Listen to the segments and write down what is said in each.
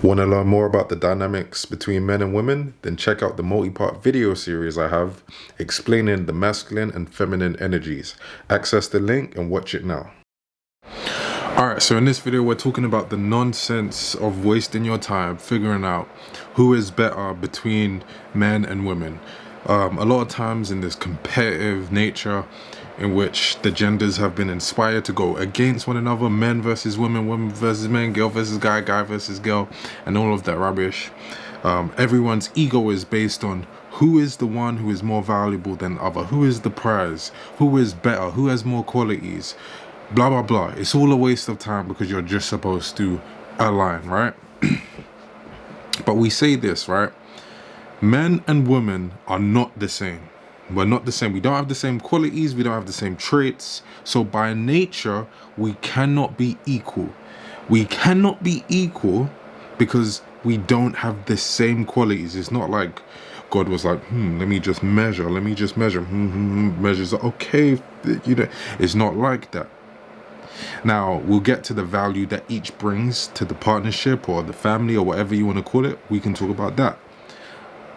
Want to learn more about the dynamics between men and women? Then check out the multi-part video series I have explaining the masculine and feminine energies. Access the link and watch it now. Alright, so in this video we're talking about the nonsense of wasting your time figuring out who is better between men and women. A lot of times in this competitive nature in which the genders have been inspired to go against one another, men versus women, women versus men, girl versus guy, guy versus girl, and all of that rubbish. Everyone's ego is based on who is the one who is more valuable than the other, who is the prize, who is better, who has more qualities, blah blah blah. It's all a waste of time because you're just supposed to align, right? But we say this, right? Men and women are not the same. We're not the same. We don't have the same qualities. We don't have the same traits. So by nature, we cannot be equal. We cannot be equal because we don't have the same qualities. It's not like God was like, let me just measure. Measures are okay. It's not like that. Now, we'll get to the value that each brings to the partnership or the family or whatever you want to call it. We can talk about that.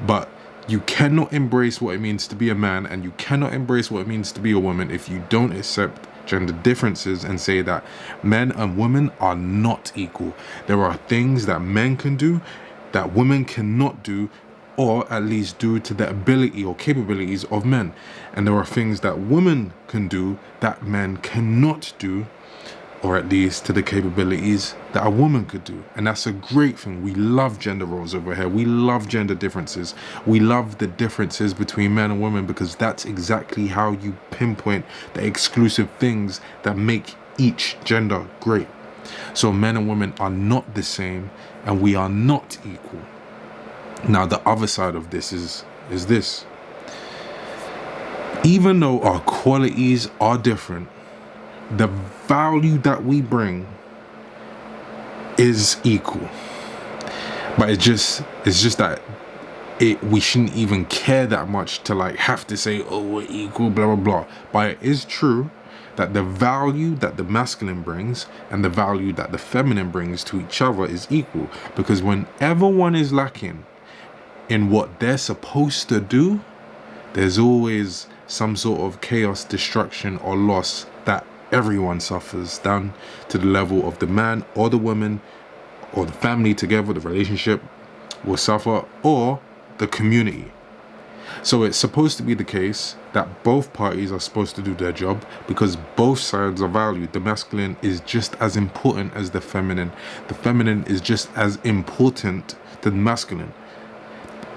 But you cannot embrace what it means to be a man and you cannot embrace what it means to be a woman if you don't accept gender differences and say that men and women are not equal. There are things that men can do that women cannot do, or at least do to the ability or capabilities of men. And there are things that women can do that men cannot do, or at least to the capabilities that a woman could do. And that's a great thing. We love gender roles over here. We love gender differences. We love the differences between men and women because that's exactly how you pinpoint the exclusive things that make each gender great. So men and women are not the same and we are not equal. Now, the other side of this is this. Even though our qualities are different, the value that we bring is equal. But it's just that we shouldn't even care that much to like have to say, oh, we're equal, blah blah blah. But it is true that the value that the masculine brings and the value that the feminine brings to each other is equal. Because whenever one is lacking in what they're supposed to do, there's always some sort of chaos, destruction, or loss that everyone suffers, down to the level of the man or the woman or the family together. The relationship will suffer, or the community. So it's supposed to be the case that both parties are supposed to do their job because both sides are valued. The masculine is just as important as the feminine. The feminine is just as important to the masculine.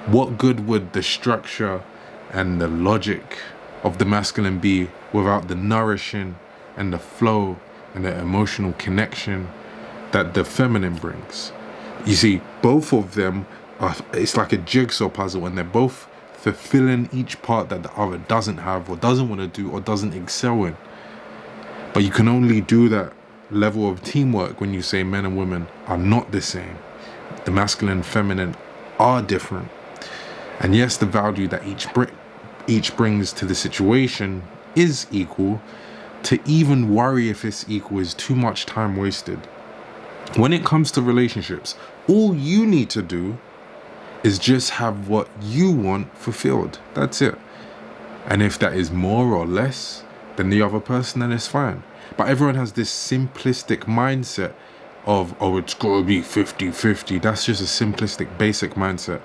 What good would the structure and the logic of the masculine be without the nourishing and the flow and the emotional connection that the feminine brings? You see, both of them it's like a jigsaw puzzle, and they're both fulfilling each part that the other doesn't have or doesn't want to do or doesn't excel in. But you can only do that level of teamwork when you say men and women are not the same. The masculine and feminine are different. And yes, the value that each brings to the situation is equal. To even worry if it's equal is too much time wasted. When it comes to relationships, all you need to do is just have what you want fulfilled. That's it. And if that is more or less than the other person, then it's fine. But everyone has this simplistic mindset of, oh, it's got to be 50-50. That's just a simplistic, basic mindset.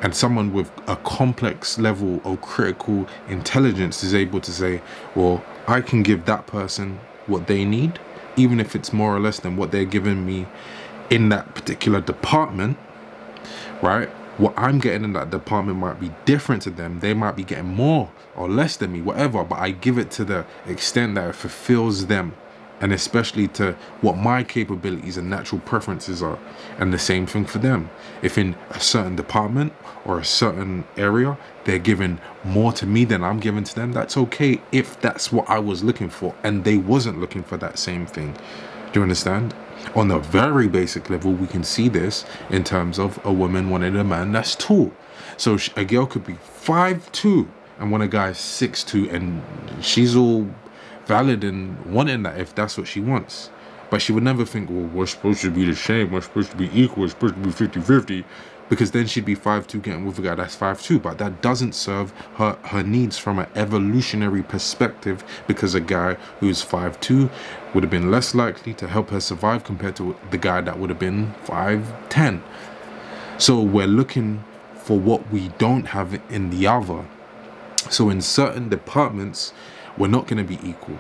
And someone with a complex level of critical intelligence is able to say, well, I can give that person what they need, even if it's more or less than what they're giving me in that particular department, right? What I'm getting in that department might be different to them. They might be getting more or less than me, whatever, but I give it to the extent that it fulfills them, and especially to what my capabilities and natural preferences are. And the same thing for them. If in a certain department or a certain area, they're giving more to me than I'm giving to them, that's okay if that's what I was looking for and they wasn't looking for that same thing. Do you understand? On a very basic level, we can see this in terms of a woman wanting a man that's tall. So a girl could be 5'2" and want a guy 6'2", and she's all valid in wanting that if that's what she wants. But she would never think, well, we're supposed to be the same, we're supposed to be equal, we're supposed to be 50-50, because then she'd be 5'2" getting with a guy that's 5'2". But that doesn't serve her needs from an evolutionary perspective, because a guy who's 5'2" would have been less likely to help her survive compared to the guy that would have been 5'10". So we're looking for what we don't have in the other. So in certain departments, we're not going to be equal.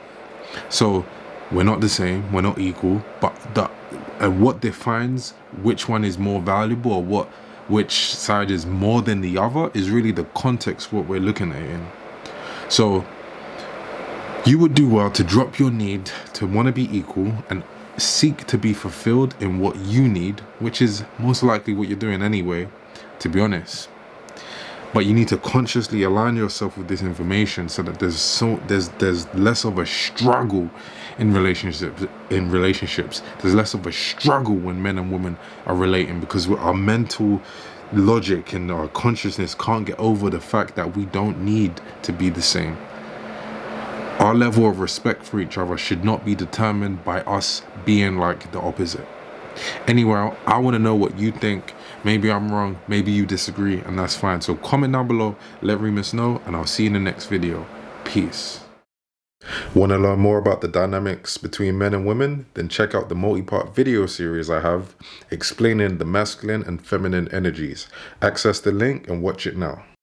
So we're not the same, we're not equal, but what defines which one is more valuable, or which side is more than the other, is really the context what we're looking at in. So you would do well to drop your need to want to be equal and seek to be fulfilled in what you need, which is most likely what you're doing anyway, to be honest. But you need to consciously align yourself with this information so that there's less of a struggle in relationships. There's less of a struggle when men and women are relating, because our mental logic and our consciousness can't get over the fact that we don't need to be the same. Our level of respect for each other should not be determined by us being like the opposite. Anyway, I want to know what you think. Maybe I'm wrong, maybe you disagree, and that's fine. So comment down below, let Reemus know, and I'll see you in the next video. Peace. Want to learn more about the dynamics between men and women? Then check out the multi-part video series I have explaining the masculine and feminine energies. Access the link and watch it now.